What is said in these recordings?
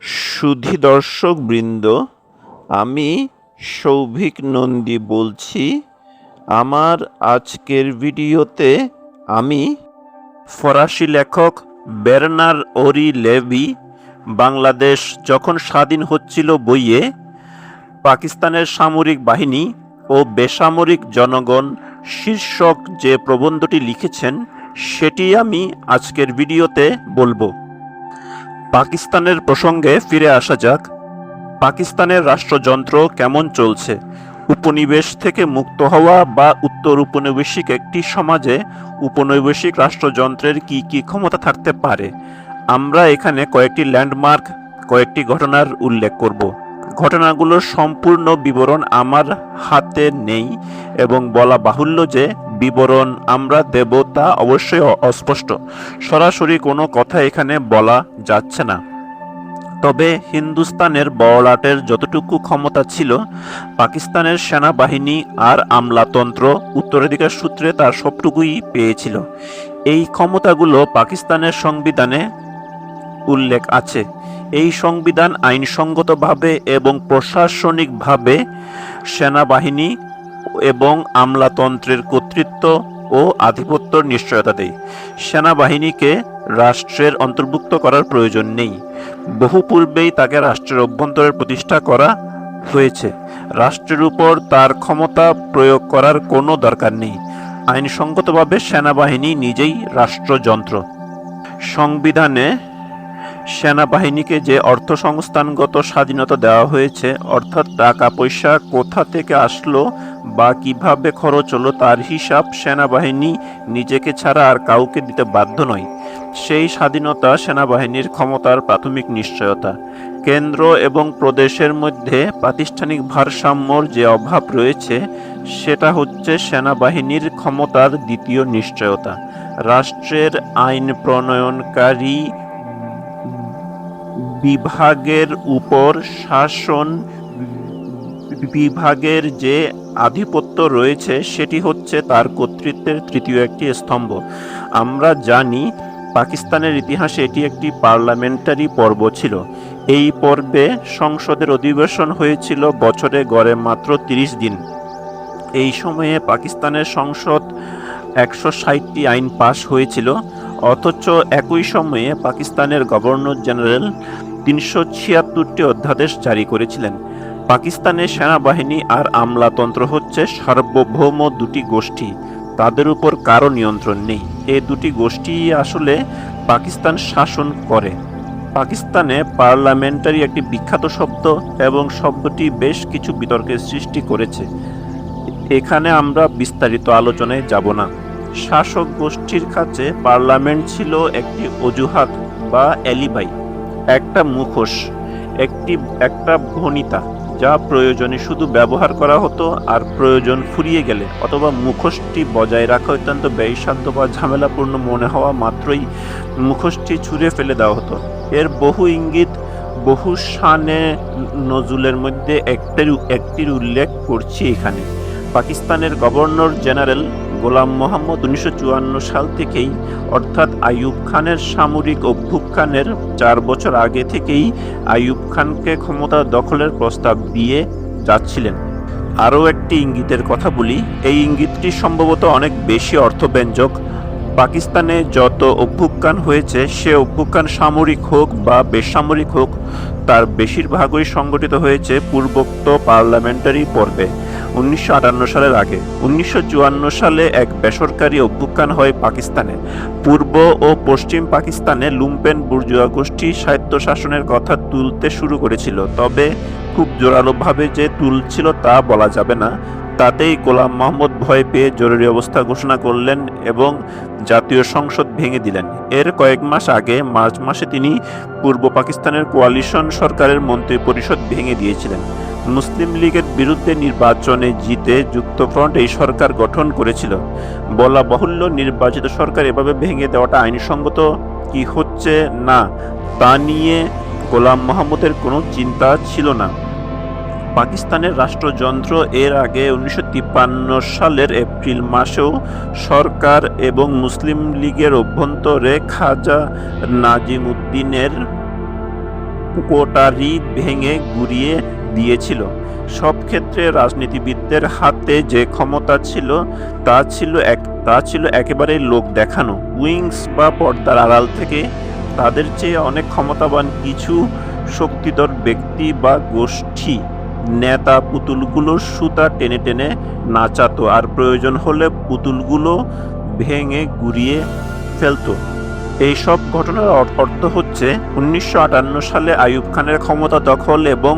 সুধী দর্শকবৃন্দ, আমি সৌভিক নন্দী বলছি। আমার আজকের ভিডিওতে আমি ফরাসি লেখক বেরনার ওরি লেভি বাংলাদেশ যখন স্বাধীন হচ্ছিল বইয়ে পাকিস্তানের সামরিক বাহিনী ও বেসামরিক জনগণ শীর্ষক যে প্রবন্ধটি লিখেছেন সেটি আমি আজকের ভিডিওতে বলবো। পাকিস্তানের প্রসঙ্গে ফিরে আসা যাক। পাকিস্তানের রাষ্ট্রযন্ত্র কেমন চলছে? উপনিবেশ থেকে মুক্ত হওয়া বা উত্তর উপনিবেশিক একটি সমাজে উপনিবেশিক রাষ্ট্রযন্ত্রের কি কি ক্ষমতা থাকতে পারে? আমরা এখানে কয়েকটি ল্যান্ডমার্ক, কয়েকটি ঘটনার উল্লেখ করব। ঘটনাগুলোর সম্পূর্ণ বিবরণ আমার হাতে নেই এবং বলা বাহুল্য যে বিবরণ আমরা দেব তা অবশ্যই অস্পষ্ট। সরাসরি কোনো কথা এখানে বলা যাচ্ছে না। তবে হিন্দুস্তানের বড়লাটের যতটুকু ক্ষমতা ছিল, পাকিস্তানের সেনাবাহিনী আর আমলাতন্ত্র উত্তরাধিকার সূত্রে তার সবটুকুই পেয়েছিল। এই ক্ষমতাগুলো পাকিস্তানের সংবিধানে উল্লেখ আছে। এই সংবিধান আইনসঙ্গতভাবে এবং প্রশাসনিকভাবে সেনাবাহিনী এবং আমলাতন্ত্রের কর্তৃত্ব ও আধিপত্যের নিশ্চয়তা দেয়। সেনাবাহিনীকে রাষ্ট্রের অন্তর্ভুক্ত করার প্রয়োজন নেই। বহু পূর্বেই তাকে রাষ্ট্রের অভ্যন্তরে প্রতিষ্ঠা করা হয়েছে। রাষ্ট্রের উপর তার ক্ষমতা প্রয়োগ করার কোনো দরকার নেই। আইনসঙ্গতভাবে সেনাবাহিনী নিজেই রাষ্ট্রযন্ত্র। সংবিধানে সেনাবাহিনীকে যে অর্থসংস্থানগত স্বাধীনতা দেওয়া হয়েছে, অর্থাৎ টাকা পয়সা কোথা থেকে আসলো বা কিভাবে খরচ হলো তার হিসাব সেনাবাহিনী নিজেকে ছাড়া আর কাউকে দিতে বাধ্য নয়। সেই স্বাধীনতা সেনাবাহিনীর ক্ষমতার প্রাথমিক নিশ্চয়তা। কেন্দ্র এবং প্রদেশের মধ্যে প্রাতিষ্ঠানিক ভারসাম্যর যে অভাব রয়েছে সেটা হচ্ছে সেনাবাহিনীর ক্ষমতার দ্বিতীয় নিশ্চয়তা। রাষ্ট্রের আইন প্রণয়নকারী বিভাগের উপর শাসন বিভাগের যে আধিপত্য রয়েছে সেটি হচ্ছে তার কর্তৃত্বের তৃতীয় একটি স্তম্ভ। আমরা জানি পাকিস্তানের ইতিহাসে এটি একটি পার্লামেন্টারি পর্ব ছিল। এই পর্বে সংসদের অধিবেশন হয়েছিল বছরে গড়ে মাত্র 30 দিন। এই সময়ে পাকিস্তানের সংসদ 160টি আইন পাশ হয়েছিল, অথচ একই সময়ে পাকিস্তানের গভর্নর জেনারেল 376টি অধ্যাদেশ জারি করেছিলেন। পাকিস্তানের সেনাবাহিনী আর আমলাতন্ত্র হচ্ছে সার্বভৌম দুটি গোষ্ঠী, তাদের উপর কারো নিয়ন্ত্রণ নেই। এই দুটি গোষ্ঠী আসলে পাকিস্তান শাসন করে। পাকিস্তানে পার্লামেন্টারি একটি বিখ্যাত শব্দ এবং শব্দটি বেশ কিছু বিতর্কের সৃষ্টি করেছে। এখানে আমরা বিস্তারিত আলোচনায় যাব না। শাসক গোষ্ঠীর কাছে পার্লামেন্ট ছিল একটি অজুহাত বা এলিবাই, একটা মুখোশ, একটা ভণিতা যা প্রয়োজনে শুধু ব্যবহার করা হতো, আর প্রয়োজন ফুরিয়ে গেলে অথবা মুখোশটি বজায় রাখা অত্যন্ত ব্যয়সাধ্য বা ঝামেলাপূর্ণ মনে হওয়া মাত্রই মুখোশটি ছুঁড়ে ফেলে দেওয়া হতো। এর বহু ইঙ্গিত, বহু শানে নজুলের মধ্যে একটির উল্লেখ করছি এখানে। পাকিস্তানের গভর্নর জেনারেল গোলাম মোহাম্মদ 1954 সাল থেকেই, অর্থাৎ আইয়ুব খানের সামরিক অভ্যুত্থানের 4 বছর আগে থেকেই আইয়ুব খানকে ক্ষমতা দখলের প্রস্তাব দিয়ে যাচ্ছিলেন। আরও একটি ইঙ্গিতের কথা বলি, এই ইঙ্গিতটি সম্ভবত অনেক বেশি অর্থব্যঞ্জক। পাকিস্তানে যত অভ্যুত্থান হয়েছে, সে অভ্যুত্থান সামরিক হোক বা বেসামরিক হোক, তার বেশিরভাগই সংগঠিত হয়েছে পূর্বোক্ত পার্লামেন্টারি পর্বে 1958 সালের আগে। 1954 সালে এক বেসরকারি অভ্যুত্থান হয় পাকিস্তানে। পূর্ব ও পশ্চিম পাকিস্তানে লুম্পেন বুর্জোয়া গোষ্ঠী স্বায়ত্তশাসনের কথা তুলতে শুরু করেছিল, তবে খুব জোরালোভাবে যে তুলছিল তা বলা যাবে না। তাতেই গোলাম মোহাম্মদ ভয় পেয়ে জরুরি অবস্থা ঘোষণা করলেন এবং জাতীয় সংসদ ভেঙে দিলেন। এর কয়েক মাস আগে মার্চ মাসে তিনি পূর্ব পাকিস্তানের কোয়ালিশন সরকারের মন্ত্রিপরিষদ ভেঙে দিয়েছিলেন। মুসলিম লীগের বিরুদ্ধে নির্বাচনে জিতে যুক্তফ্রন্ট এই সরকার গঠন করেছিল। বলা বাহুল্য, নির্বাচিত সরকার এভাবে ভেঙে দেওয়াটা আইনসঙ্গত কি হচ্ছে না তা নিয়ে গোলাম মোহাম্মদের কোনো চিন্তা ছিল না। পাকিস্তানের রাষ্ট্রযন্ত্র এর আগে 1953 সালের এপ্রিল মাসেও সরকার এবং মুসলিম লীগের অভ্যন্তরে খাজা নাজিমউদ্দিনের কোটারি ভেঙে গুঁড়িয়ে দিয়েছিল। সব ক্ষেত্রে রাজনীতিবিদদের হাতে যে ক্ষমতা ছিল তা ছিল একেবারে লোক দেখানো। উইংস বা পর্দার আড়াল থেকে তাদের চেয়ে অনেক ক্ষমতাবান কিছু শক্তিধর ব্যক্তি বা গোষ্ঠী নেতা পুতুলগুলোর সুতা টেনে টেনে নাচাতো, আর প্রয়োজন হলে পুতুলগুলো ভেঙে গুঁড়িয়ে ফেলতো। এইসব ঘটনার অর্থ হচ্ছে 1958 সালে আইয়ুব খানের ক্ষমতা দখল এবং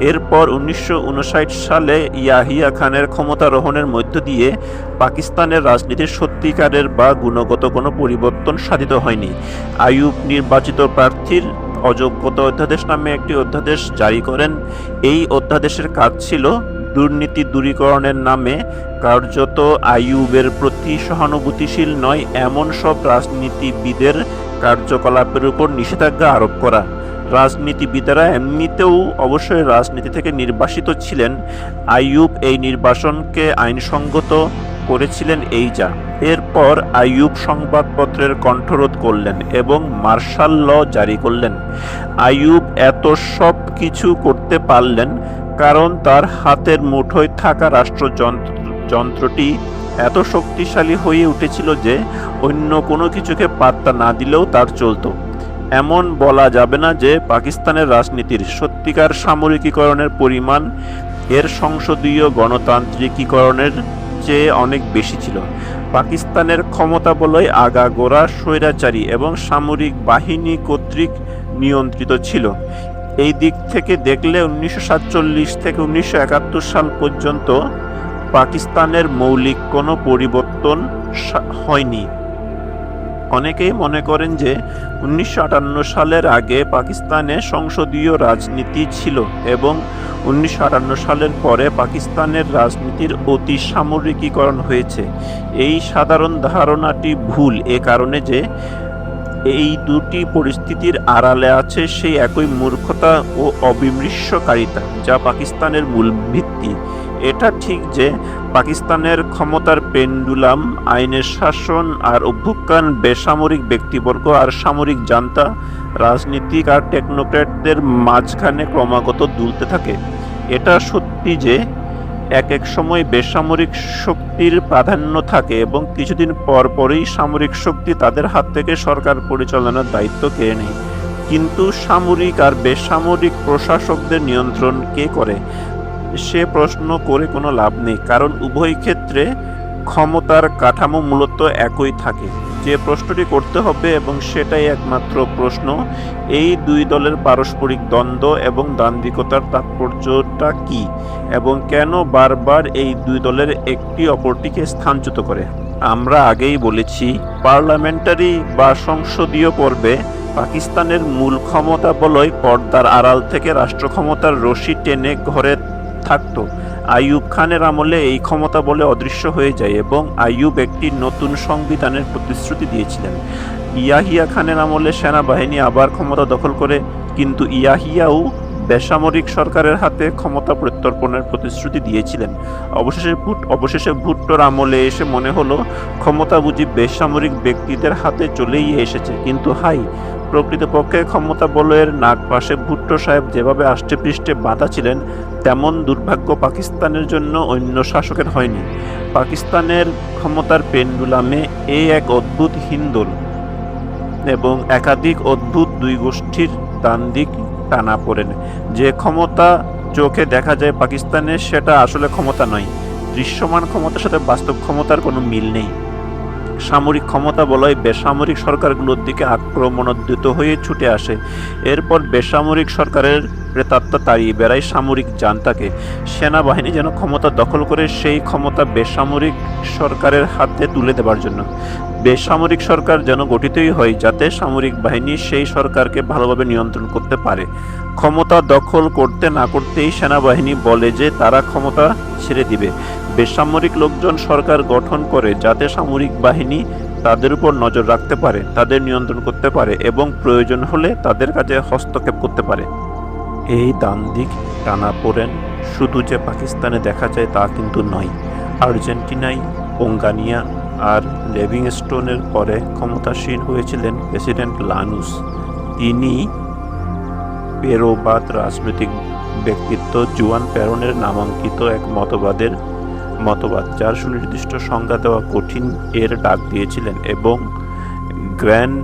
এরপর 1959 সালে ইয়াহিয়া খানের ক্ষমতারোহণের মধ্য দিয়ে পাকিস্তানের রাজনীতির সত্যিকারের বা গুণগত কোনো পরিবর্তন সাধিত হয়নি। আইয়ুব নির্বাচিত প্রার্থীর অযোগ্যতা অধ্যাদেশ নামে একটি অধ্যাদেশ জারি করেন। এই অধ্যাদেশের কাজ ছিল দুর্নীতি দূরীকরণের নামে কার্যত আইয়ুবের প্রতি সহানুভূতিশীল নয় এমন সব রাজনীতিবিদের কার্যকলাপের উপর নিষেধাজ্ঞা আরোপ করা। রাজনীতিবিদেরা এমনিতেও অবশ্যই রাজনীতি থেকে নির্বাসিত ছিলেন। আইয়ুব এই নির্বাসনকে আইনসঙ্গত করেছিলেন এই যা। এরপর আইয়ুব সংবাদপত্রের কণ্ঠরোধ করলেন এবং মার্শাল ল জারি করলেন। আইয়ুব এত সব কিছু করতে পারলেন কারণ তার হাতের মুঠোয় থাকা রাষ্ট্রযন্ত্রটি এত শক্তিশালী হয়ে উঠেছিল যে অন্য কোনো কিছুকে পাত্তা না দিলেও তার চলত। এমন বলা যাবে না যে পাকিস্তানের রাজনীতির সত্যিকার সামরিকীকরণের পরিমাণ এর সংসদীয় গণতান্ত্রিকীকরণের চেয়ে অনেক বেশি ছিল। পাকিস্তানের ক্ষমতা বলয় আগাগোড়া স্বৈরাচারী এবং সামরিক বাহিনী কর্তৃক নিয়ন্ত্রিত ছিল। এই দিক থেকে দেখলে 1947 থেকে 1971 সাল পর্যন্ত পাকিস্তানের মৌলিক কোনো পরিবর্তন হয়নি। অনেকেই মনে করেন যে 1958 সালের আগে পাকিস্তানে সংসদীয় রাজনীতি ছিল এবং 1958 সালের পরে পাকিস্তানের রাজনীতির অতি সামরিকীকরণ হয়েছে। এই সাধারণ ধারণাটি ভুল এ কারণে যে এই দুটি পরিস্থিতির আড়ালে আছে সেই একই মূর্খতা ও অবিমৃষ্যকারিতা যা পাকিস্তানের মূল ভিত্তি। এটা ঠিক যে পাকিস্তানের ক্ষমতার পেন্ডুলাম, আইনের শাসন আর অভ্যুত্থান বেসামরিক ব্যক্তিবর্গ আর সামরিক জান্তা, রাজনীতিক আর টেকনোক্র্যাটদের মাঝখানে ক্রমাগত দুলতে থাকে। এটা সত্যি যে এক সময় বেসামরিক শক্তির প্রাধান্য থাকে এবং কিছুদিন পরই সামরিক শক্তি তাদের হাত থেকে সরকার পরিচালনার দায়িত্ব কেড়ে নেয়। কিন্তু সামরিক আর বেসামরিক প্রশাসকদের নিয়ন্ত্রণ কে করে সে প্রশ্ন করে কোনো লাভ নেই, কারণ উভয় ক্ষেত্রে ক্ষমতার কাঠামো মূলত একই থাকে। যে প্রশ্নটি করতে হবে এবং সেটাই একমাত্র প্রশ্ন, এই দুই দলের পারস্পরিক দ্বন্দ্ব এবং দাম্ভিকতার তাৎপর্যটা কি এবং কেন বারবার এই দুই দলের একটি অপরটিকে স্থানচ্যুত করে। আমরা আগেই বলেছি, পার্লামেন্টারি বা সংসদীয় পর্বে পাকিস্তানের মূল ক্ষমতা বলয় পর্দার আড়াল থেকে রাষ্ট্র ক্ষমতার রশি টেনে ঘরে থাকতো। আইয়ুব খানের আমলে এই ক্ষমতা বলে অদৃশ্য হয়ে যায় এবং আইয়ুব একটি নতুন সংবিধানের প্রতিশ্রুতি দিয়েছিলেন। ইয়াহিয়া খানের আমলে সেনাবাহিনী আবার ক্ষমতা দখল করে, কিন্তু ইয়াহিয়াও বেসামরিক সরকারের হাতে ক্ষমতা প্রত্যর্পণের প্রতিশ্রুতি দিয়েছিলেন। অবশেষে ভুট্টোর আমলে এসে মনে হলো ক্ষমতা বুঝি বেসামরিক ব্যক্তিদের হাতে চলেই এসেছে। কিন্তু প্রকৃতপক্ষে ক্ষমতা বলয়ের নাগপাশে ভুট্টো সাহেব যেভাবে আষ্টে পৃষ্ঠে বাঁধা ছিলেন, তেমন দুর্ভাগ্য পাকিস্তানের জন্য অন্য শাসকের হয়নি। পাকিস্তানের ক্ষমতার পেন্ডুলামে এক অদ্ভুত হিন্দোল এবং একাধিক অদ্ভুত দুই গোষ্ঠীর দ্বান্দ্বিক টানা পড়েন। যে ক্ষমতা চোখে দেখা যায় পাকিস্তানে, সেটা আসলে ক্ষমতা নয়। দৃশ্যমান ক্ষমতার সাথে বাস্তব ক্ষমতার কোনো মিল নেই। সামরিক ক্ষমতা বলয় বেসামরিক সরকারগুলোর দিকে আক্রমণোদ্যত হয়ে ছুটে আসে। এরপর বেসামরিক সরকারের প্রেতাত্মা তাড়িয়ে বেড়ায় সামরিক জান্তাকে। সেনাবাহিনী যেন ক্ষমতা দখল করে সেই ক্ষমতা বেসামরিক সরকারের হাতে তুলে দেবার জন্য। বেসামরিক সরকার যেন গঠিতই হয় যাতে সামরিক বাহিনী সেই সরকারকে ভালোভাবে নিয়ন্ত্রণ করতে পারে। ক্ষমতা দখল করতে না করতেই সেনাবাহিনী বলে যে তারা ক্ষমতা ছেড়ে দিবে। বেসামরিক লোকজন সরকার গঠন করে যাতে সামরিক বাহিনী তাদের উপর নজর রাখতে পারে, তাদের নিয়ন্ত্রণ করতে পারে এবং প্রয়োজন হলে তাদের কাজে হস্তক্ষেপ করতে পারে। এই দ্বান্দ্বিক টানাপোড়েন শুধু যে পাকিস্তানে দেখা যায় তা কিন্তু নয়। আর্জেন্টিনায় ওঙ্গানিয়া আর লিভিংস্টোনের পরে ক্ষমতাসীন হয়েছিলেন প্রেসিডেন্ট লানুস। তিনি পেরোবাদ রাজনৈতিক ব্যক্তিত্ব জুয়ান পেরনের নামাঙ্কিত এক মতবাদ যার সুনির্দিষ্ট সংজ্ঞা দেওয়া কঠিন এর ডাক দিয়েছিলেন এবং গ্র্যান্ড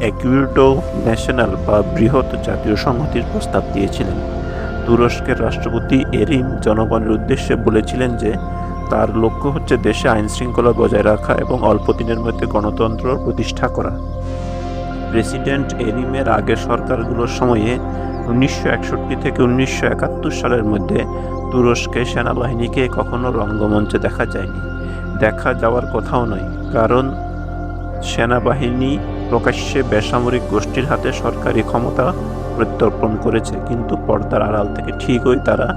অ্যাকুর্ডো ন্যাশনাল বা বৃহৎ জাতীয় সংহতির প্রস্তাব দিয়েছিলেন। তুরস্কের রাষ্ট্রপতি এরিম জনগণের উদ্দেশ্যে বলেছিলেন যে তার লক্ষ্য হচ্ছে দেশে আইনশৃঙ্খলা বজায় রাখা এবং অল্প দিনের মধ্যে গণতন্ত্র প্রতিষ্ঠা করা। প্রেসিডেন্ট এরিমের আগের সরকারগুলোর সময়ে 1961 থেকে 1971 সালের মধ্যে তুরস্কে সেনাবাহিনীকে কখনো রঙ্গমঞ্চে দেখা যায়নি, দেখা যাওয়ার কথাও নয়, কারণ সেনাবাহিনী প্রকাশ্যে বেসামরিক গোষ্ঠীর হাতে সরকারি ক্ষমতা প্রত্যর্পণ করেছে, কিন্তু পর্দার আড়াল থেকে ঠিকই তারা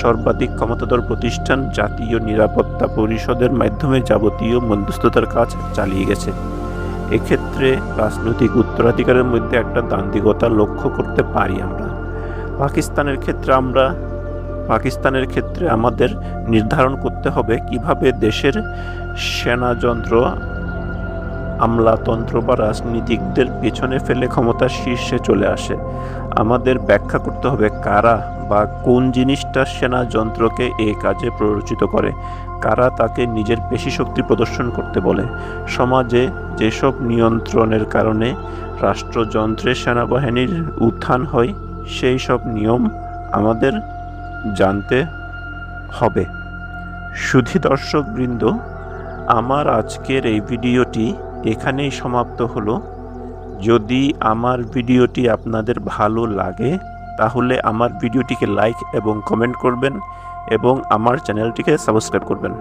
সর্বাধিক ক্ষমতাধর প্রতিষ্ঠান জাতীয় নিরাপত্তা পরিষদের মাধ্যমে যাবতীয় মধ্যস্থতার কাজ চালিয়ে গেছে। এক্ষেত্রে রাজনৈতিক উত্তরাধিকারের মধ্যে একটা দ্বান্দ্বিকতা লক্ষ্য করতে পারি আমরা। পাকিস্তানের ক্ষেত্রে আমাদের নির্ধারণ করতে হবে কিভাবে দেশের সেনাযন্ত্র আমলাতন্ত্র বা রাজনীতিকদের পেছনে ফেলে ক্ষমতার শীর্ষে চলে আসে। আমাদের ব্যাখ্যা করতে হবে কারা বা কোন জিনিসটা সেনাযন্ত্রকে এই কাজে প্ররোচিত করে, কারা তাকে নিজের পেশি শক্তি প্রদর্শন করতে বলে। সমাজে যেসব নিয়ন্ত্রণের কারণে রাষ্ট্রযন্ত্রে সেনাবাহিনীর উত্থান হয় সেই সব নিয়ম আমাদের জানতে হবে। সুধী দর্শকবৃন্দ, আমার আজকের এই ভিডিওটি এখানেই সমাপ্ত হলো। যদি আমার ভিডিওটি আপনাদের ভালো লাগে তাহলে আমার ভিডিওটিকে লাইক এবং কমেন্ট করবেন এবং আমার চ্যানেলটিকে সাবস্ক্রাইব করবেন।